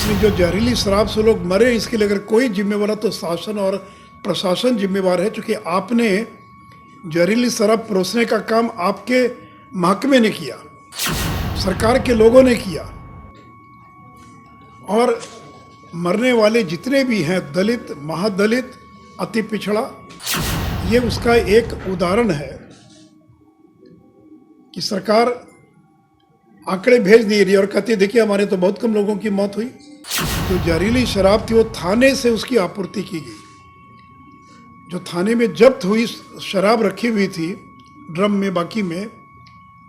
इसलिए जो जहरीली शराब से लोग मरे, इसके लिए अगर कोई जिम्मेवार है तो शासन और प्रशासन जिम्मेवार है, क्योंकि आपने जहरीली शराब परोसने का काम आपके महकमे ने किया, सरकार के लोगों ने किया। और मरने वाले जितने भी हैं, दलित, महादलित, अति पिछड़ा, ये उसका एक उदाहरण है कि सरकार आंकड़े भेज दे रही है और कहती है देखिए हमारे तो बहुत कम लोगों की मौत हुई। जो जहरीली शराब थी वो थाने से उसकी आपूर्ति की गई। जो थाने में जब्त हुई शराब रखी हुई थी ड्रम में, बाकी में,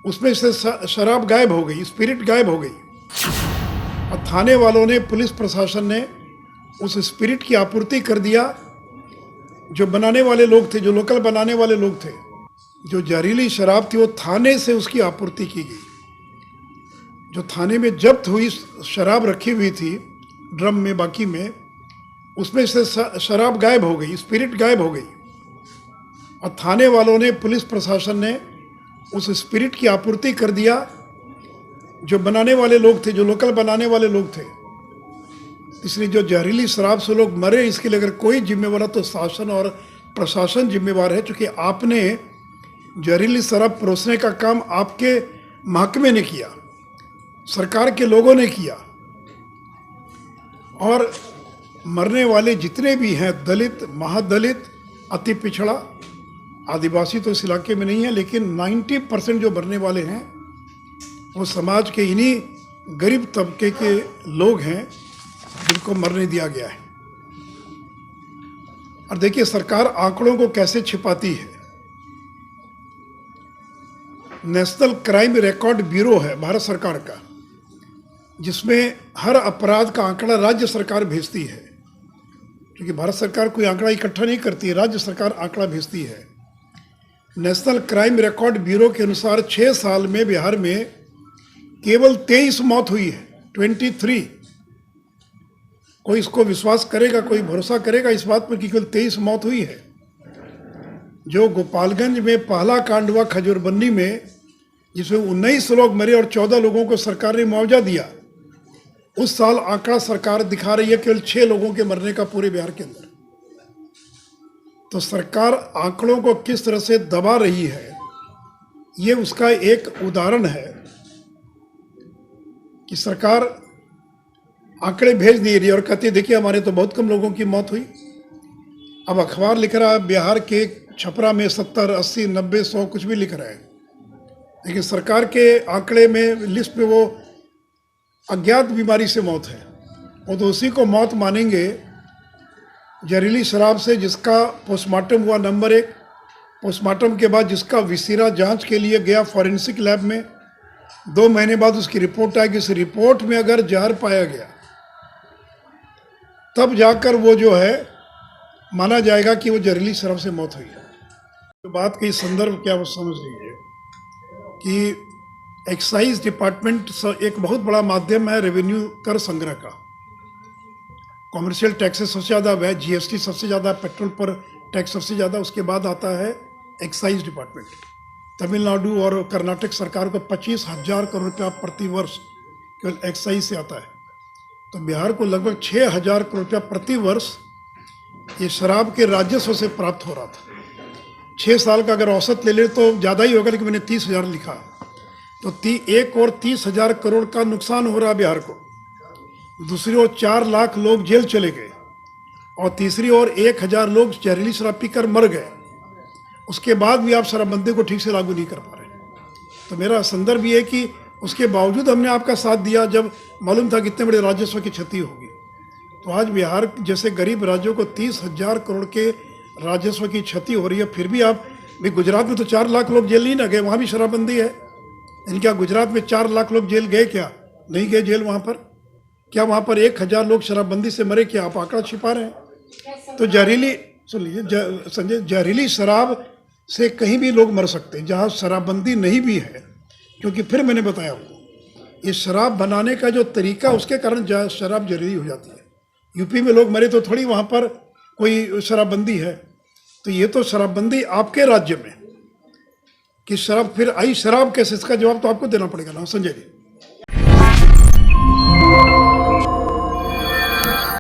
उसमें से शराब गायब हो गई, स्पिरिट गायब हो गई। और थाने वालों ने, पुलिस प्रशासन ने उस स्पिरिट की आपूर्ति कर दिया। जो बनाने वाले लोग थे, जो लोकल बनाने वाले लोग थे, जो जहरीली शराब थी वो थाने से उसकी आपूर्ति की गई। जो थाने में जब्त हुई शराब रखी हुई थी ड्रम में, बाकी में, उसमें से शराब गायब हो गई, स्पिरिट गायब हो गई। और थाने वालों ने, पुलिस प्रशासन ने उस स्पिरिट की आपूर्ति कर दिया। जो बनाने वाले लोग थे, जो लोकल बनाने वाले लोग थे। इसलिए जो जहरीली शराब से लोग मरे, इसके लिए अगर कोई जिम्मेवार है तो शासन और प्रशासन जिम्मेवार है, क्योंकि आपने जहरीली शराब परोसने का काम आपके महकमे ने किया, सरकार के लोगों ने किया। और मरने वाले जितने भी हैं, दलित, महादलित, अति पिछड़ा, आदिवासी तो इस इलाके में नहीं है, लेकिन 90% जो मरने वाले हैं वो समाज के इन्हीं गरीब तबके के लोग हैं जिनको मरने दिया गया है। और देखिए सरकार आंकड़ों को कैसे छिपाती है। नेशनल क्राइम रिकॉर्ड ब्यूरो है भारत सरकार का, जिसमें हर अपराध का आंकड़ा राज्य सरकार भेजती है, क्योंकि भारत सरकार कोई आंकड़ा इकट्ठा नहीं करती है, राज्य सरकार आंकड़ा भेजती है। नेशनल क्राइम रिकॉर्ड ब्यूरो के अनुसार 6 साल में बिहार में केवल 23 मौत हुई है, 23। कोई इसको विश्वास करेगा, कोई भरोसा करेगा इस बात पर कि केवल 23 मौत हुई है? जो गोपालगंज में पहला कांड हुआ खजूरबन्नी में, जिसमें 19 लोग मरे और 14 लोगों को सरकार ने मुआवजा दिया, उस साल आंकड़ा सरकार दिखा रही है केवल 6 लोगों के मरने का पूरे बिहार के अंदर। तो सरकार आंकड़ों को किस तरह से दबा रही है, ये उसका एक उदाहरण है कि सरकार आंकड़े भेज दे रही है और कहती है देखिए हमारे तो बहुत कम लोगों की मौत हुई। अब अखबार लिख रहा है बिहार के छपरा में 70, 80, 90, 100 कुछ भी लिख रहा है, लेकिन सरकार के आंकड़े में, लिस्ट में, वो अज्ञात बीमारी से मौत है। वो तो उसी को मौत मानेंगे जहरीली शराब से, जिसका पोस्टमार्टम हुआ नंबर 1, पोस्टमार्टम के बाद जिसका विसिरा जांच के लिए गया फॉरेंसिक लैब में, 2 महीने बाद उसकी रिपोर्ट आएगी। उस रिपोर्ट में अगर जहर पाया गया तब जाकर वो जो है माना जाएगा कि वो जहरीली शराब से मौत हुई है। तो बात की संदर्भ क्या वो समझ लीजिए कि एक्साइज डिपार्टमेंट एक बहुत बड़ा माध्यम है रेवेन्यू कर संग्रह का। कॉमर्शियल टैक्सेस सबसे ज़्यादा है, जीएसटी सबसे ज़्यादा, पेट्रोल पर टैक्स सबसे ज़्यादा, उसके बाद आता है एक्साइज डिपार्टमेंट। तमिलनाडु और कर्नाटक सरकार को 25,000 करोड़ रुपया प्रति वर्ष केवल एक्साइज से आता है। तो बिहार को लगभग 6,000 करोड़ रुपया प्रति वर्ष ये शराब के राजस्व से प्राप्त हो रहा था। 6 साल का अगर औसत ले ले तो ज़्यादा ही होगा, लेकिन मैंने 30,000 लिखा। तो एक और 30,000 करोड़ का नुकसान हो रहा बिहार को। दूसरी ओर 4 लाख लोग जेल चले गए और तीसरी ओर 1,000 लोग जहरीली शराब पीकर मर गए। उसके बाद भी आप शराबबंदी को ठीक से लागू नहीं कर पा रहे। तो मेरा संदर्भ ये है कि उसके बावजूद हमने आपका साथ दिया जब मालूम था कि इतने बड़े राजस्व की क्षति होगी। तो आज बिहार जैसे गरीब राज्यों को 30,000 करोड़ के राजस्व की क्षति हो रही है, फिर भी आप भी, गुजरात में तो 4 लाख लोग जेल नहीं ना गए, वहाँ भी शराबबंदी है। इनका गुजरात में 4 लाख लोग जेल गए क्या? नहीं गए जेल वहाँ पर। क्या वहाँ पर 1,000 लोग शराबबंदी से मरे क्या? आप आंकड़ा छिपा रहे हैं। तो जहरीली, सुन लीजिए संजय, जहरीली शराब से कहीं भी लोग मर सकते हैं जहाँ शराबबंदी नहीं भी है, क्योंकि फिर मैंने बताया आपको ये शराब बनाने का जो तरीका, उसके कारण शराब जहरीली हो जाती है। यूपी में लोग मरे तो थोड़ी वहाँ पर कोई शराबबंदी है। तो ये तो शराबबंदी आपके राज्य में कि शराब फिर आई शराब कैसे, इसका जवाब तो आपको देना पड़ेगा ना संजय जी।